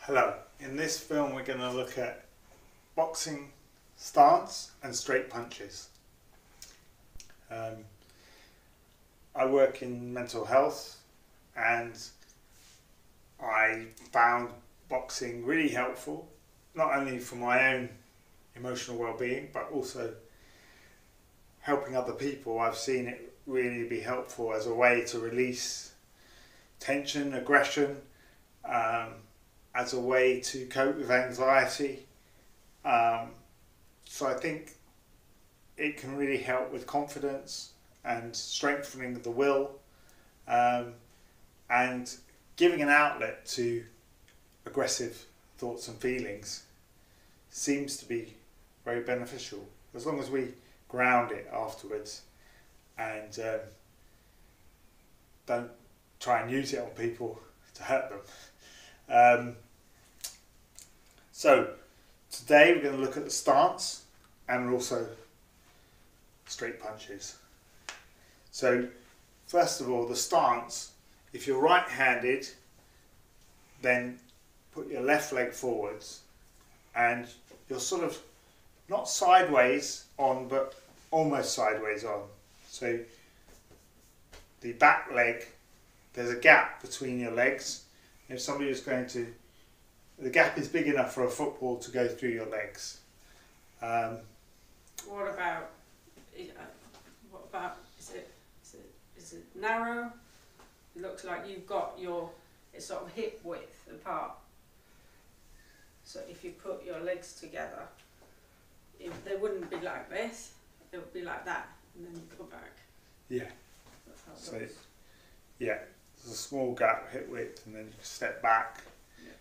Hello, in this film we're going to look at boxing stance and straight punches. I work in mental health and I found boxing really helpful, not only for my own emotional well-being but also helping other people. I've seen it really be helpful as a way to release tension, aggression, as a way to cope with anxiety. So I think it can really help with confidence and strengthening the will, and giving an outlet to aggressive thoughts and feelings seems to be very beneficial, as long as we ground it afterwards and don't try and use it on people to hurt them. So today we're going to look at the stance and also straight punches. So first of all, the stance, if you're right-handed, then put your left leg forwards and you're sort of not sideways on but almost sideways on. So the back leg, there's a gap between your legs. If somebody is going to, the gap is big enough for a football to go through your legs. What about is it narrow? It looks like you've got it's sort of hip width apart. So if you put your legs together, they wouldn't be like this, they would be like that, and then you go back. Yeah. That's how it So looks. yeah, there's a small gap, hip width, and then you step back. Yeah.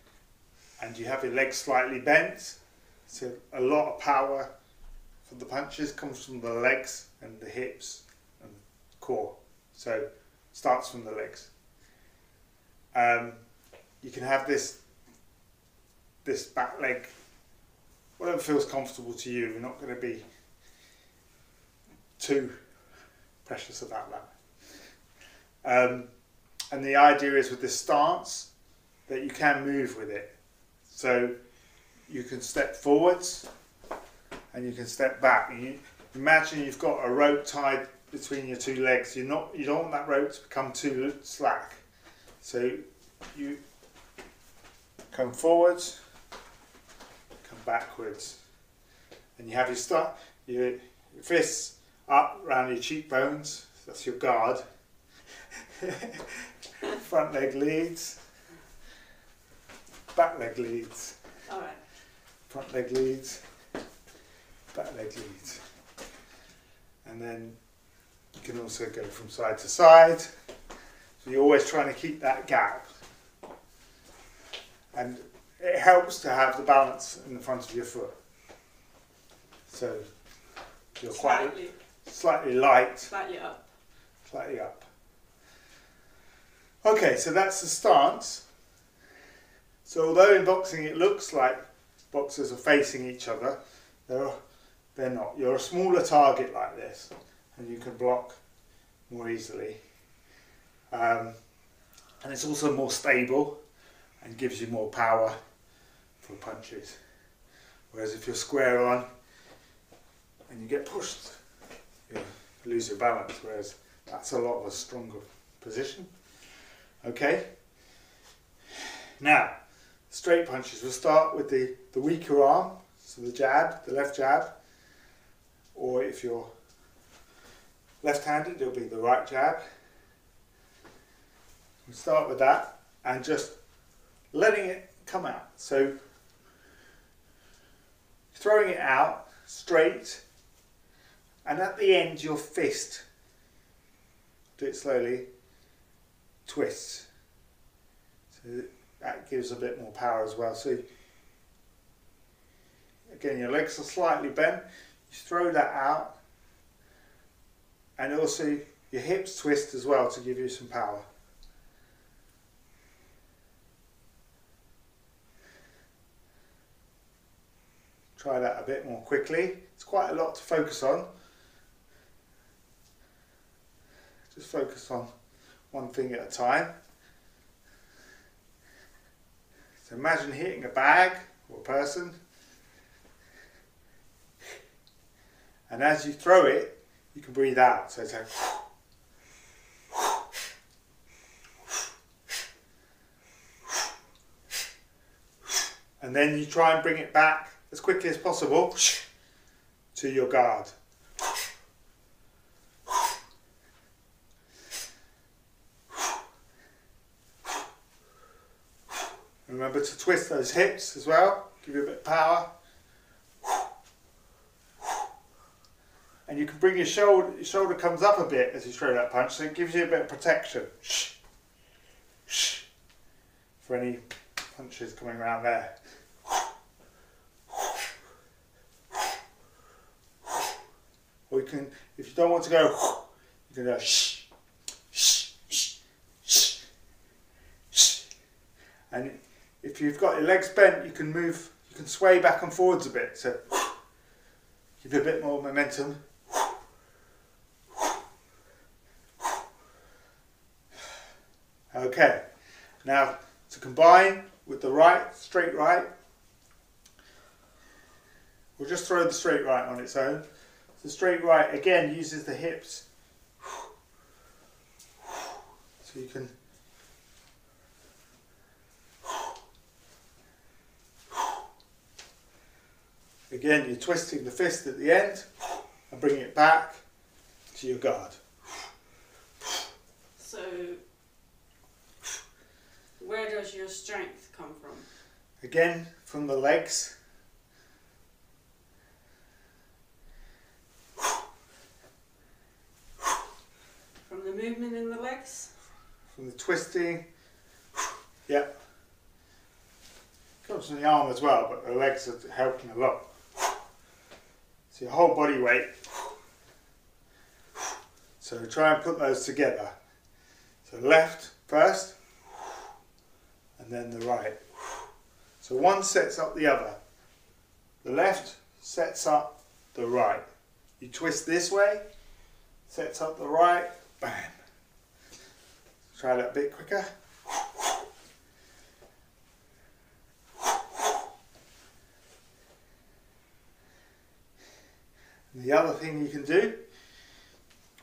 And you have your legs slightly bent. So a lot of power for the punches comes from the legs and the hips and the core. So starts from the legs. You can have this back leg, whatever feels comfortable to you. We're not going to be too precious about that. And the idea is with this stance that you can move with it. So you can step forwards and you can step back. And imagine you've got a rope tied between your two legs. You don't want that rope to become too slack. So you come forwards, come backwards, and you have your fists up around your cheekbones. That's your guard. Front leg leads, back leg leads. All right. Front leg leads, back leg leads. And then you can also go from side to side. So you're always trying to keep that gap. And it helps to have the balance in the front of your foot. So you're slightly light, Slightly up. slightly up. Okay, so that's the stance. So although in boxing it looks like boxers are facing each other, they're not. You're a smaller target like this and you can block more easily. And it's also more stable and gives you more power for punches. Whereas if you're square on and you get pushed, you lose your balance, whereas that's a lot of a stronger position. Okay? Now, straight punches, we'll start with the weaker arm, so the jab, the left jab, or if you're left-handed, it'll be the right jab. We'll start with that and just letting it come out. So, throwing it out straight, and at the end, your fist, do it slowly, twists. So that gives a bit more power as well. So again, your legs are slightly bent, you throw that out, and also your hips twist as well to give you some power. Try that a bit more quickly. It's quite a lot to focus on. Just focus on one thing at a time. So imagine hitting a bag or a person, and as you throw it, you can breathe out. So it's like, and then you try and bring it back as quickly as possible to your guard. Remember to twist those hips as well, give you a bit of power. And you can bring your shoulder comes up a bit as you throw that punch, so it gives you a bit of protection for any punches coming around there. Or you can, if you don't want to go, you can go shh, shh, shh, shh, shh. And if you've got your legs bent, you can move, you can sway back and forwards a bit, so give you a bit more momentum. Okay, now to combine with the right, straight right, we'll just throw the straight right on its own. The straight right again uses the hips, so you can again, you're twisting the fist at the end and bringing it back to your guard. So where does your strength come from? Again, from the legs. From the movement in the legs? From the twisting. Yep. Comes from the arm as well, but the legs are helping a lot. So your whole body weight. So try and put those together. So left first, and then the right. So one sets up the other. The left sets up the right. You twist this way, sets up the right, bam. Try that a bit quicker. And the other thing you can do,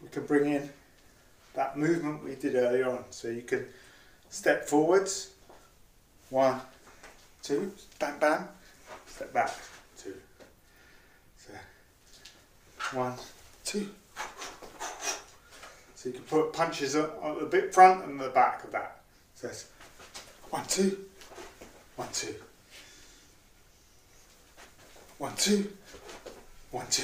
we can bring in that movement we did earlier on. So you can step forwards, 1, 2, bam, bam, step back, 2. So 1, 2. So you can put punches on the bit front and the back of that. So it's 1, 2, 1, 2, 1, 2, 1, 2.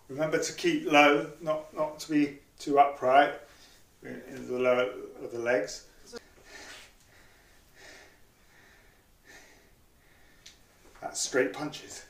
Remember to keep low, not to be too upright in the lower of the legs. That's straight punches.